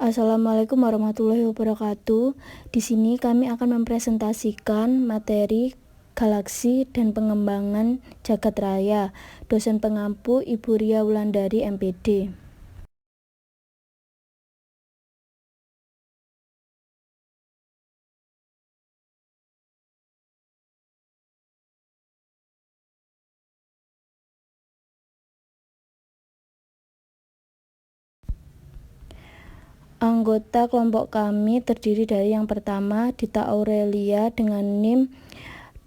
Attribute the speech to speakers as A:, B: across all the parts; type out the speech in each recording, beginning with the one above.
A: Assalamualaikum warahmatullahi wabarakatuh. Di sini kami akan mempresentasikan materi galaksi dan pengembangan jagat raya. Dosen pengampu Ibu Ria Wulandari, MPD. Anggota kelompok kami terdiri dari yang pertama Dita Aurelia dengan NIM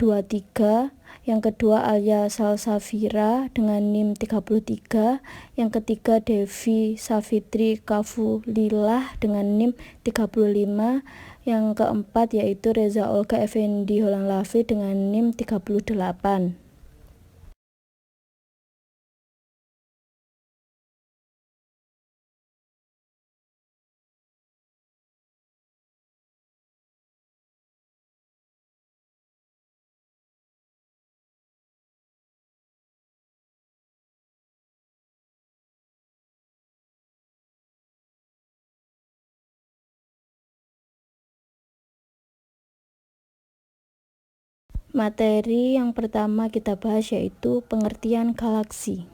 A: 23, yang kedua Alia Salsafira dengan NIM 33, yang ketiga Devi Savitri Kafulillah dengan NIM 35, yang keempat yaitu Reza Olga Effendi Holang Lafi dengan NIM 38. Materi yang pertama kita bahas yaitu pengertian galaksi.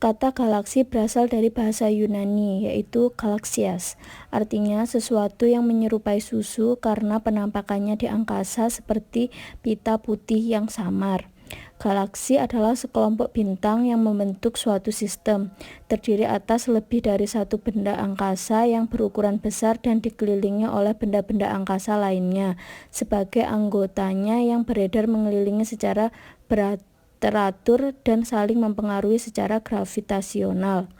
A: Kata galaksi berasal dari bahasa Yunani, yaitu galaxias. Artinya sesuatu yang menyerupai susu karena penampakannya di angkasa seperti pita putih yang samar. Galaksi adalah sekelompok bintang yang membentuk suatu sistem, terdiri atas lebih dari satu benda angkasa yang berukuran besar dan dikelilingi oleh benda-benda angkasa lainnya, sebagai anggotanya yang beredar mengelilingi secara teratur dan saling mempengaruhi secara gravitasional.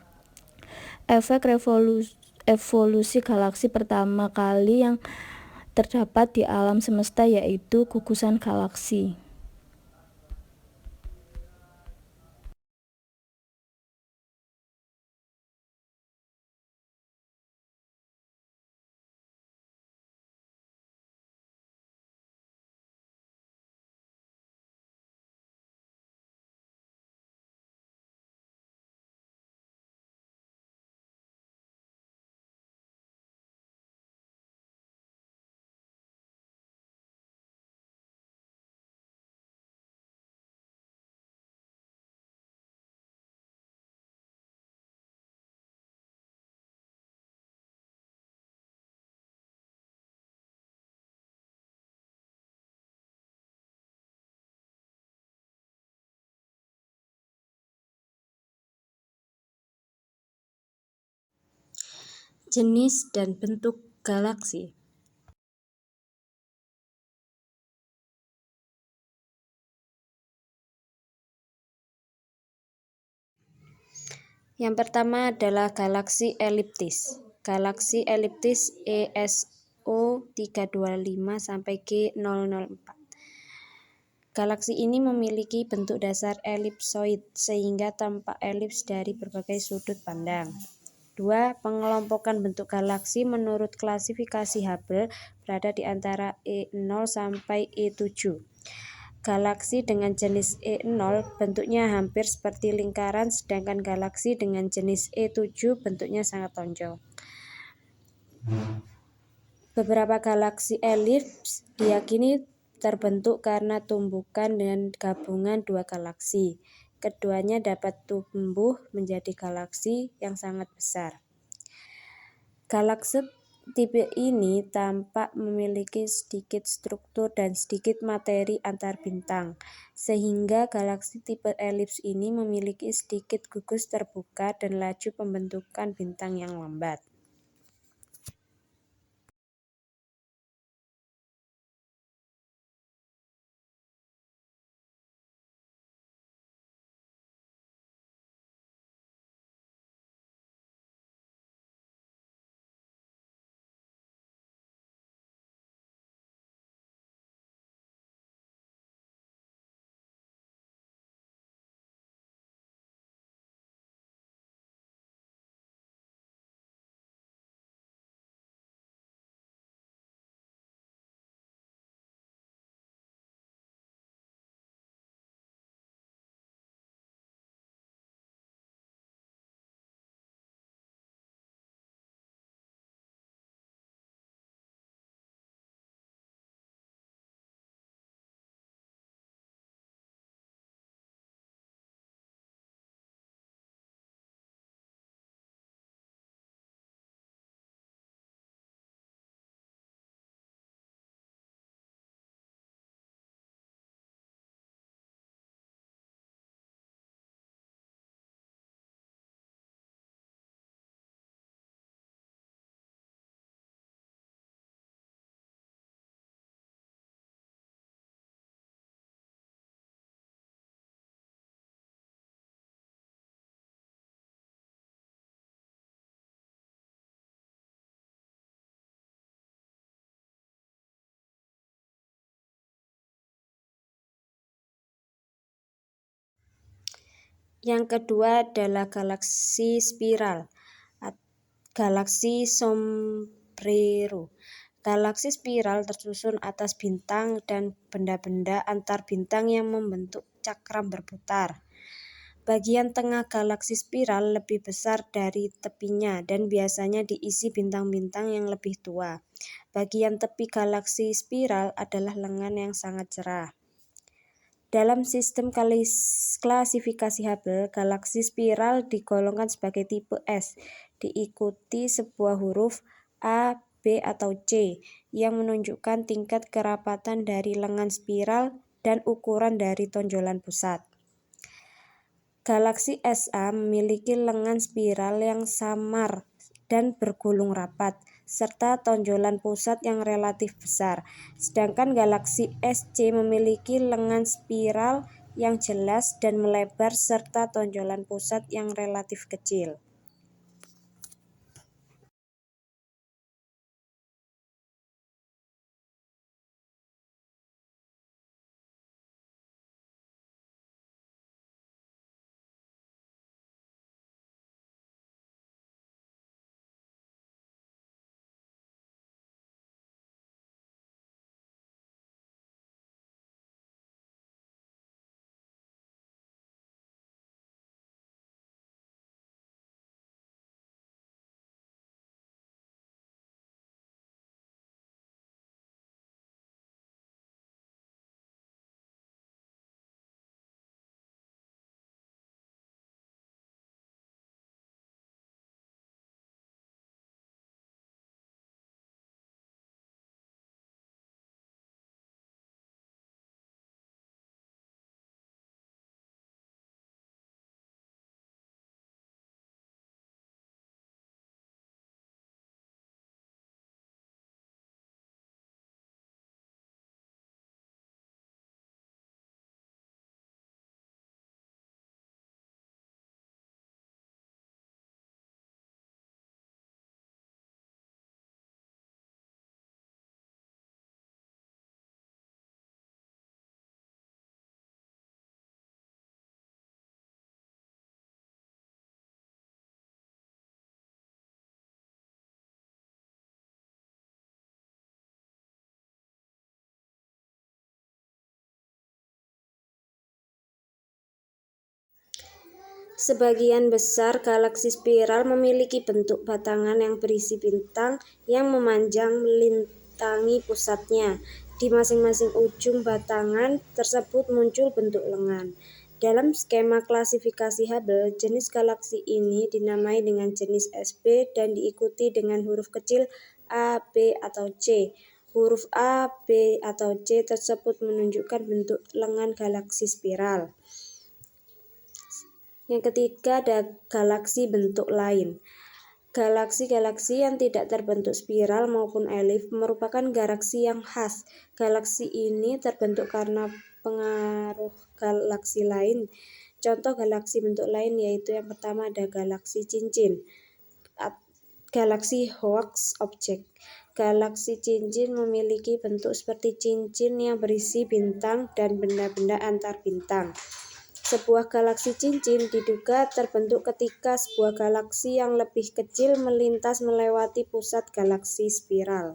A: Efek evolusi galaksi pertama kali yang terdapat di alam semesta yaitu gugusan galaksi.
B: Jenis dan bentuk galaksi. Yang pertama adalah galaksi eliptis. Galaksi eliptis ESO 325 sampai G004. Galaksi ini memiliki bentuk dasar elipsoid sehingga tampak elips dari berbagai sudut pandang. 2. Pengelompokan bentuk galaksi menurut klasifikasi Hubble berada di antara E0 sampai E7. Galaksi dengan jenis E0 bentuknya hampir seperti lingkaran, sedangkan galaksi dengan jenis E7 bentuknya sangat lonjong. Beberapa galaksi elips diyakini terbentuk karena tumbukan dan gabungan dua galaksi. Keduanya dapat tumbuh menjadi galaksi yang sangat besar. Galaksi tipe ini tampak memiliki sedikit struktur dan sedikit materi antar bintang, sehingga galaksi tipe elips ini memiliki sedikit gugus terbuka dan laju pembentukan bintang yang lambat. Yang kedua adalah galaksi spiral, galaksi sombrero. Galaksi spiral tersusun atas bintang dan benda-benda antar bintang yang membentuk cakram berputar. Bagian tengah galaksi spiral lebih besar dari tepinya dan biasanya diisi bintang-bintang yang lebih tua. Bagian tepi galaksi spiral adalah lengan yang sangat cerah. Dalam sistem klasifikasi Hubble, galaksi spiral digolongkan sebagai tipe S, diikuti sebuah huruf A, B, atau C yang menunjukkan tingkat kerapatan dari lengan spiral dan ukuran dari tonjolan pusat. Galaksi SA memiliki lengan spiral yang samar dan bergulung rapat, serta tonjolan pusat yang relatif besar. Sedangkan galaksi SC memiliki lengan spiral yang jelas dan melebar serta tonjolan pusat yang relatif kecil. Sebagian besar galaksi spiral memiliki bentuk batangan yang berisi bintang yang memanjang melintangi pusatnya. Di masing-masing ujung batangan tersebut muncul bentuk lengan. Dalam skema klasifikasi Hubble, jenis galaksi ini dinamai dengan jenis SB dan diikuti dengan huruf kecil A, B, atau C. Huruf A, B, atau C tersebut menunjukkan bentuk lengan galaksi spiral. Yang ketiga ada galaksi bentuk lain. Galaksi-galaksi yang tidak terbentuk spiral maupun elif merupakan galaksi yang khas. Galaksi ini terbentuk karena pengaruh galaksi lain. Contoh galaksi bentuk lain yaitu yang pertama ada galaksi cincin, galaksi hoax object. Galaksi cincin memiliki bentuk seperti cincin yang berisi bintang dan benda-benda antar bintang. Sebuah galaksi cincin diduga terbentuk ketika sebuah galaksi yang lebih kecil melintas melewati pusat galaksi spiral.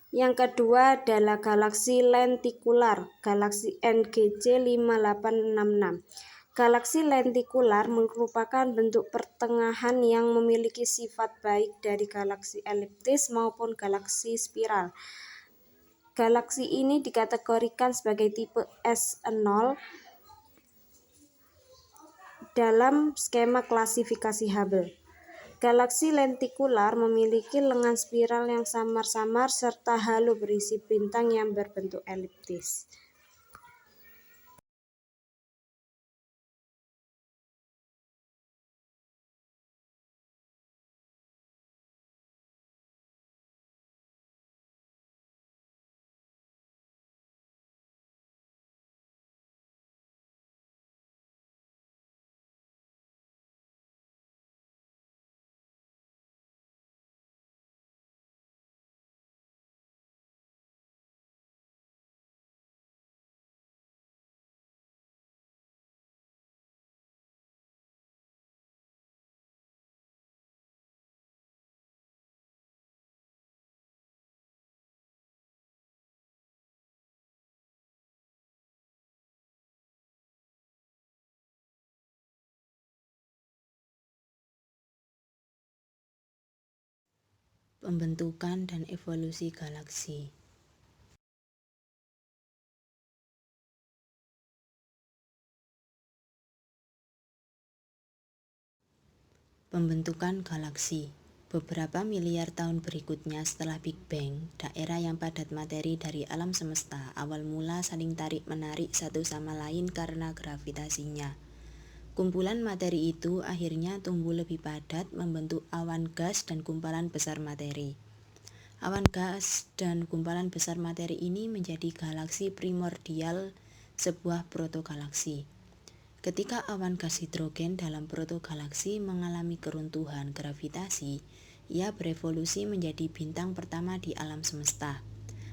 B: Yang kedua adalah galaksi lentikular, galaksi NGC 5866. Galaksi lentikular merupakan bentuk pertengahan yang memiliki sifat baik dari galaksi eliptis maupun galaksi spiral. Galaksi ini dikategorikan sebagai tipe S0 dalam skema klasifikasi Hubble. Galaksi lentikular memiliki lengan spiral yang samar-samar serta halo berisi bintang yang berbentuk eliptis.
C: Pembentukan dan evolusi galaksi. Pembentukan galaksi. Beberapa miliar tahun berikutnya setelah Big Bang, daerah yang padat materi dari alam semesta awal mula saling tarik-menarik satu sama lain karena gravitasinya. Kumpulan materi itu akhirnya tumbuh lebih padat, membentuk awan gas dan gumpalan besar materi. Awan gas dan gumpalan besar materi ini menjadi galaksi primordial, sebuah protogalaksi. Ketika awan gas hidrogen dalam protogalaksi mengalami keruntuhan gravitasi, ia berevolusi menjadi bintang pertama di alam semesta.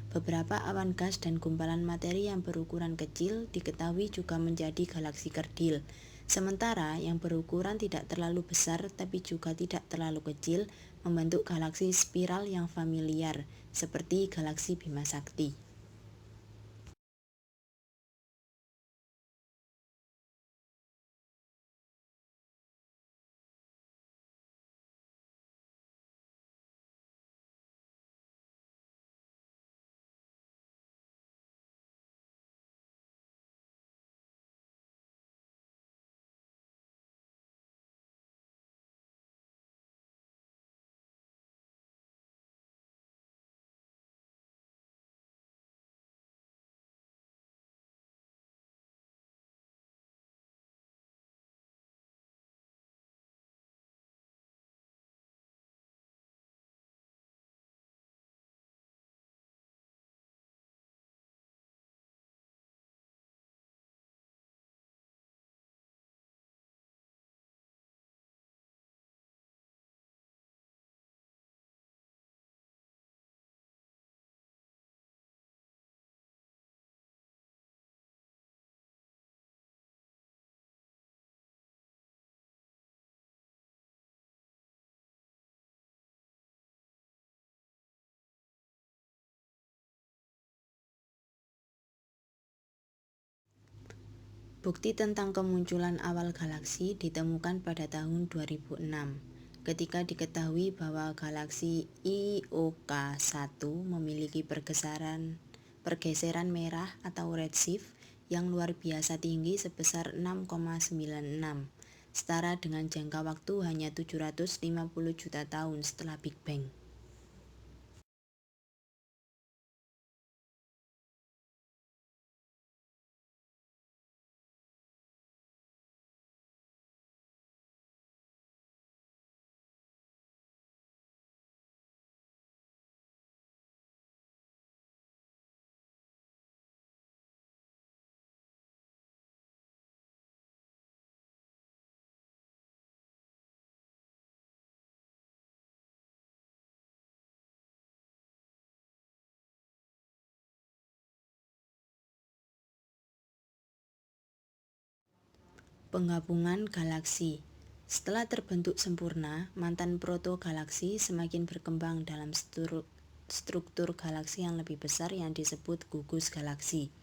C: Beberapa awan gas dan gumpalan materi yang berukuran kecil diketahui juga menjadi galaksi kerdil, sementara yang berukuran tidak terlalu besar tapi juga tidak terlalu kecil membentuk galaksi spiral yang familiar, seperti galaksi Bima Sakti. Bukti tentang kemunculan awal galaksi ditemukan pada tahun 2006, ketika diketahui bahwa galaksi IOK-1 memiliki pergeseran merah atau redshift yang luar biasa tinggi sebesar 6,96, setara dengan jangka waktu hanya 750 juta tahun setelah Big Bang. Penggabungan galaksi. Setelah terbentuk sempurna, mantan protogalaksi semakin berkembang dalam struktur galaksi yang lebih besar yang disebut gugus galaksi.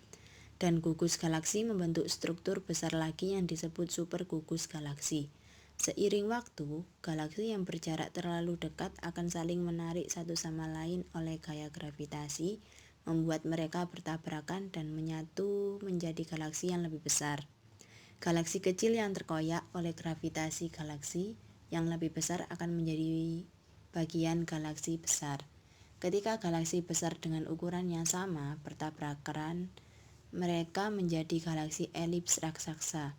C: Dan gugus galaksi membentuk struktur besar lagi yang disebut supergugus galaksi. Seiring waktu, galaksi yang berjarak terlalu dekat akan saling menarik satu sama lain oleh gaya gravitasi, membuat mereka bertabrakan dan menyatu menjadi galaksi yang lebih besar. Galaksi kecil yang terkoyak oleh gravitasi galaksi yang lebih besar akan menjadi bagian galaksi besar. Ketika galaksi besar dengan ukuran yang sama bertabrakan, mereka menjadi galaksi elips raksasa.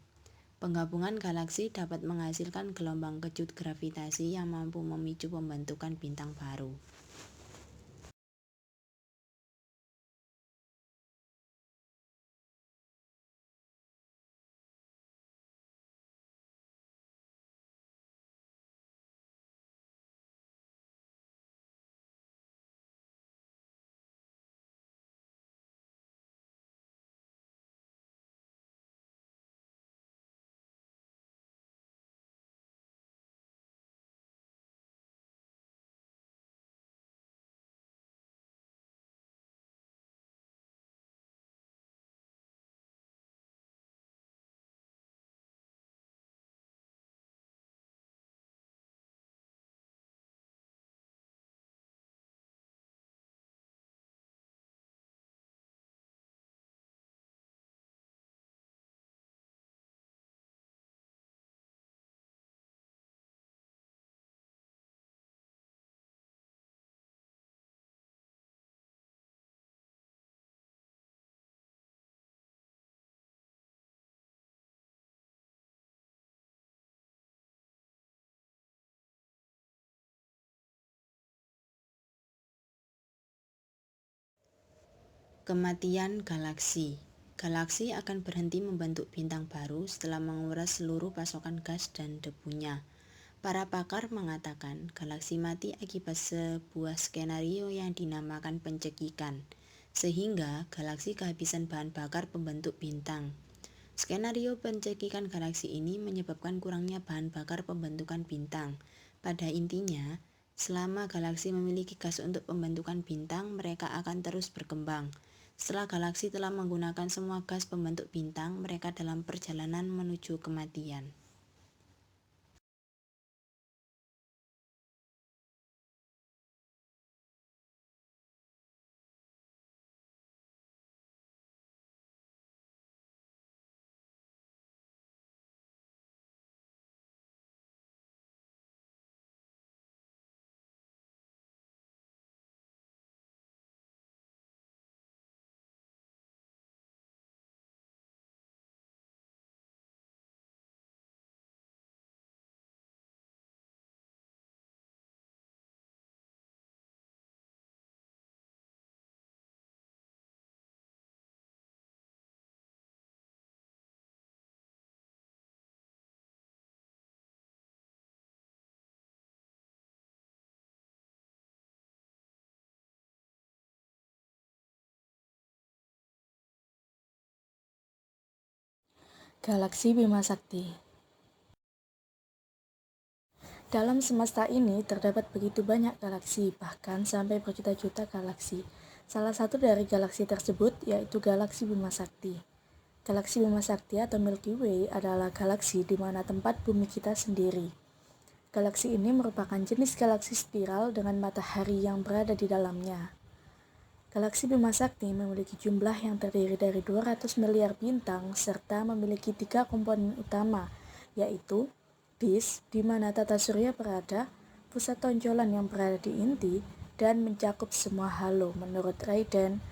C: Penggabungan galaksi dapat menghasilkan gelombang kejut gravitasi yang mampu memicu pembentukan bintang baru. Kematian galaksi. Galaksi akan berhenti membentuk bintang baru setelah menguras seluruh pasokan gas dan debunya. Para pakar mengatakan galaksi mati akibat sebuah skenario yang dinamakan pencekikan, sehingga galaksi kehabisan bahan bakar pembentuk bintang. Skenario pencekikan galaksi ini menyebabkan kurangnya bahan bakar pembentukan bintang. Pada intinya, selama galaksi memiliki gas untuk pembentukan bintang, mereka akan terus berkembang. Setelah galaksi telah menggunakan semua gas pembentuk bintang, mereka dalam perjalanan menuju kematian.
A: Galaksi Bima Sakti. Dalam semesta ini terdapat begitu banyak galaksi, bahkan sampai berjuta-juta galaksi. Salah satu dari galaksi tersebut yaitu galaksi Bima Sakti. Galaksi Bima Sakti atau Milky Way adalah galaksi di mana tempat bumi kita sendiri. Galaksi ini merupakan jenis galaksi spiral dengan matahari yang berada di dalamnya. Galaksi Bima Sakti memiliki jumlah yang terdiri dari 200 miliar bintang serta memiliki 3 komponen utama, yaitu disk di mana tata surya berada, pusat tonjolan yang berada di inti, dan mencakup semua halo menurut Rayden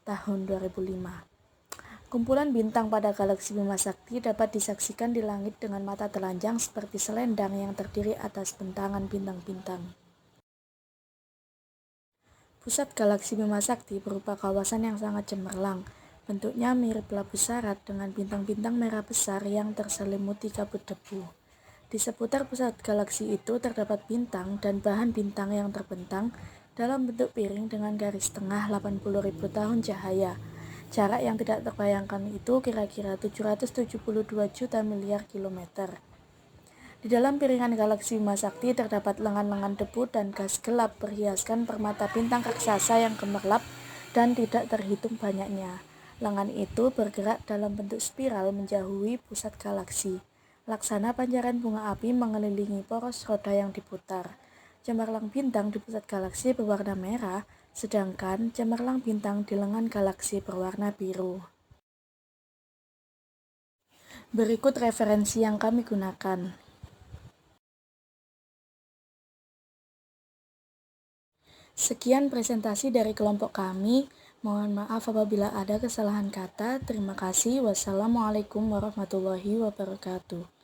A: tahun 2005. Kumpulan bintang pada galaksi Bima Sakti dapat disaksikan di langit dengan mata telanjang seperti selendang yang terdiri atas bentangan bintang-bintang. Pusat galaksi Bima Sakti berupa kawasan yang sangat cemerlang. Bentuknya mirip labu sarat dengan bintang-bintang merah besar yang terselimuti kabut debu. Di seputar pusat galaksi itu terdapat bintang dan bahan bintang yang terbentang dalam bentuk piring dengan garis tengah 80.000 tahun cahaya. Jarak yang tidak terbayangkan itu kira-kira 772 juta miliar kilometer. Di dalam piringan galaksi Bima Sakti terdapat lengan-lengan debu dan gas gelap berhiaskan permata bintang raksasa yang gemerlap dan tidak terhitung banyaknya. Lengan itu bergerak dalam bentuk spiral menjauhi pusat galaksi. Laksana pancaran bunga api mengelilingi poros roda yang diputar. Cemerlang bintang di pusat galaksi berwarna merah, sedangkan cemerlang bintang di lengan galaksi berwarna biru. Berikut referensi yang kami gunakan. Sekian presentasi dari kelompok kami. Mohon maaf apabila ada kesalahan kata. Terima kasih. Wassalamualaikum warahmatullahi wabarakatuh.